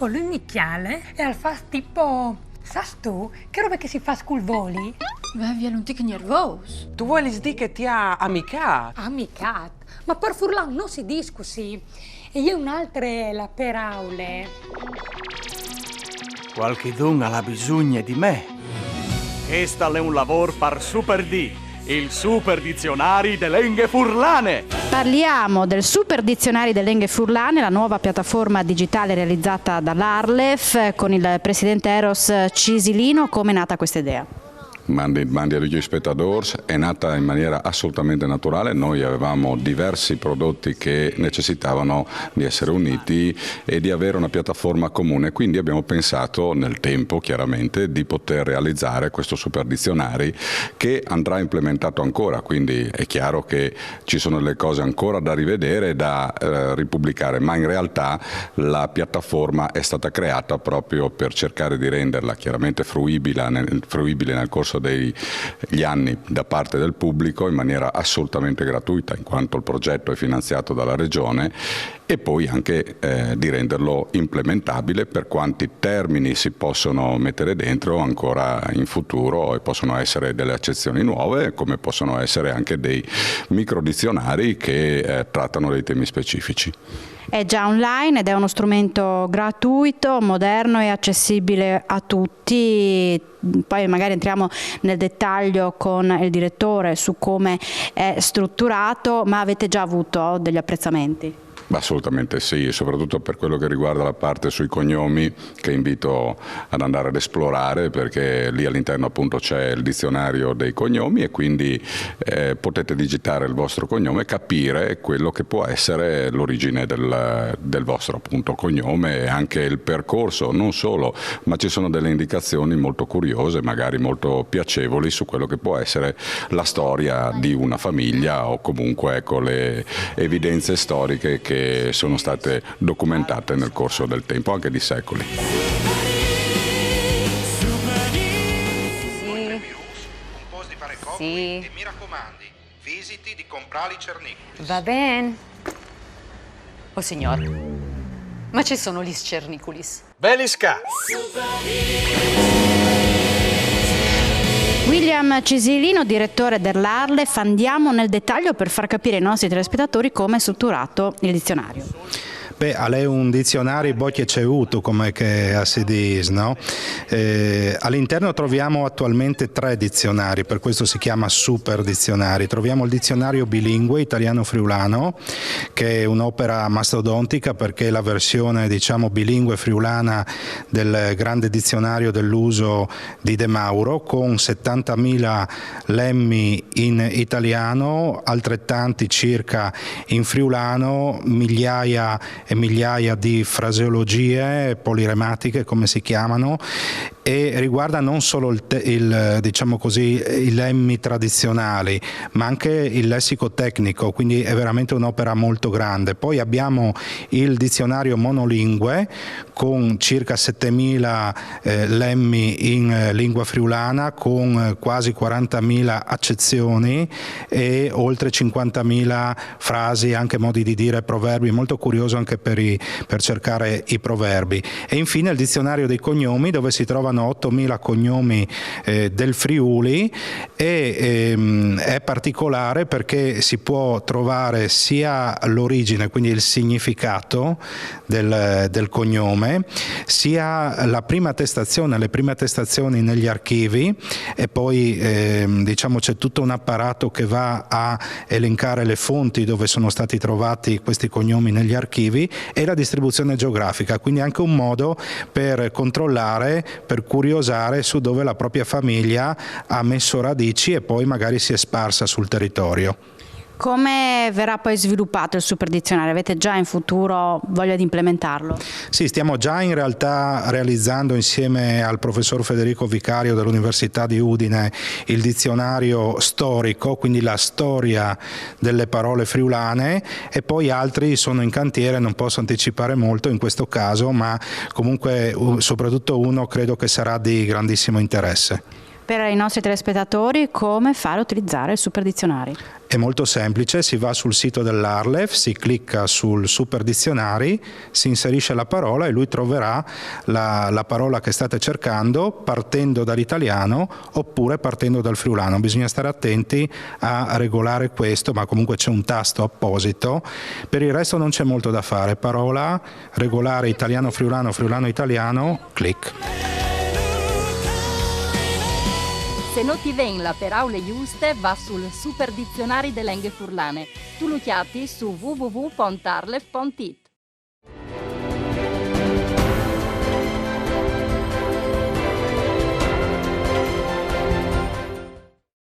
lui Michele e al fa tipo... Sai tu che roba che si fa col voli? We viene un tic nervoso. Tu vuoi dire che ti ha amicato? Amicat? Ma per Furlan non si dice così. E io un'altra la per aule. Qualchedun ha bisogno di me. Questo è un lavoro per Super D, il super dizionario delle lingue furlane. Parliamo del Super Dizionario delle Lingue Furlane, la nuova piattaforma digitale realizzata dall'Arlef con il presidente Eros Cisilino. Come è nata questa idea? Mandi agli spettatori, è nata in maniera assolutamente naturale. Noi avevamo diversi prodotti che necessitavano di essere uniti e di avere una piattaforma comune, quindi abbiamo pensato nel tempo chiaramente di poter realizzare questo super dizionario che andrà implementato ancora, quindi è chiaro che ci sono delle cose ancora da rivedere e da ripubblicare, ma in realtà la piattaforma è stata creata proprio per cercare di renderla chiaramente fruibile nel corso degli anni da parte del pubblico in maniera assolutamente gratuita, in quanto il progetto è finanziato dalla Regione, e poi anche di renderlo implementabile per quanti termini si possono mettere dentro ancora in futuro, e possono essere delle accezioni nuove come possono essere anche dei microdizionari che trattano dei temi specifici. È già online ed è uno strumento gratuito, moderno e accessibile a tutti. Poi magari entriamo nel dettaglio con il direttore su come è strutturato, ma avete già avuto degli apprezzamenti? Assolutamente sì, soprattutto per quello che riguarda la parte sui cognomi, che invito ad andare ad esplorare, perché lì all'interno appunto c'è il dizionario dei cognomi e quindi potete digitare il vostro cognome e capire quello che può essere l'origine del vostro appunto cognome e anche il percorso, non solo, ma ci sono delle indicazioni molto curiose, magari molto piacevoli su quello che può essere la storia di una famiglia o comunque ecco, le evidenze storiche che sono state documentate nel corso del tempo, anche di secoli. Sì. E mi raccomandi, visiti di comprare i cernicoli. Va bene. Oh signor, ma ci sono gli cerniculis? Belisca! William Cisilino, direttore dell'Arlef, andiamo nel dettaglio per far capire ai nostri telespettatori come è strutturato il dizionario. Beh, è un dizionario che c'è avuto, come che si dice, no? All'interno troviamo attualmente 3 dizionari, per questo si chiama super dizionario. Troviamo il dizionario bilingue italiano-friulano, che è un'opera mastodontica perché è la versione diciamo bilingue friulana del grande dizionario dell'uso di De Mauro, con 70.000 lemmi in italiano, altrettanti circa in friulano, migliaia e migliaia di fraseologie polirematiche, come si chiamano, e riguarda non solo diciamo così, i lemmi tradizionali, ma anche il lessico tecnico, quindi è veramente un'opera molto grande. Poi abbiamo il dizionario monolingue con circa 7.000 lemmi in lingua friulana, con quasi 40.000 accezioni e oltre 50.000 frasi, anche modi di dire, proverbi, molto curioso anche per cercare i proverbi. E infine il dizionario dei cognomi, dove si trovano 8.000 cognomi del Friuli, e è particolare perché si può trovare sia l'origine, quindi il significato del cognome, sia la prima attestazione, le prime attestazioni negli archivi, e poi diciamo c'è tutto un apparato che va a elencare le fonti dove sono stati trovati questi cognomi negli archivi, e la distribuzione geografica, quindi anche un modo per controllare, per curiosare su dove la propria famiglia ha messo radici e poi magari si è sparsa sul territorio. Come verrà poi sviluppato il super dizionario? Avete già in futuro voglia di implementarlo? Sì, stiamo già in realtà realizzando insieme al professor Federico Vicario dell'Università di Udine il dizionario storico, quindi la storia delle parole friulane, e poi altri sono in cantiere, non posso anticipare molto in questo caso, ma comunque soprattutto uno credo che sarà di grandissimo interesse. Per i nostri telespettatori, come fare a utilizzare il Super Dizionari? È molto semplice, si va sul sito dell'Arlef, si clicca sul Super Dizionari, si inserisce la parola e lui troverà la parola che state cercando partendo dall'italiano oppure partendo dal friulano. Bisogna stare attenti a regolare questo, ma comunque c'è un tasto apposito. Per il resto non c'è molto da fare. Parola, regolare italiano-friulano, friulano-italiano, clic. Se non ti ven la paraule giuste, va sul Super Dizionari de Lingue Furlane. Tu lo chiatti su www.arlef.it.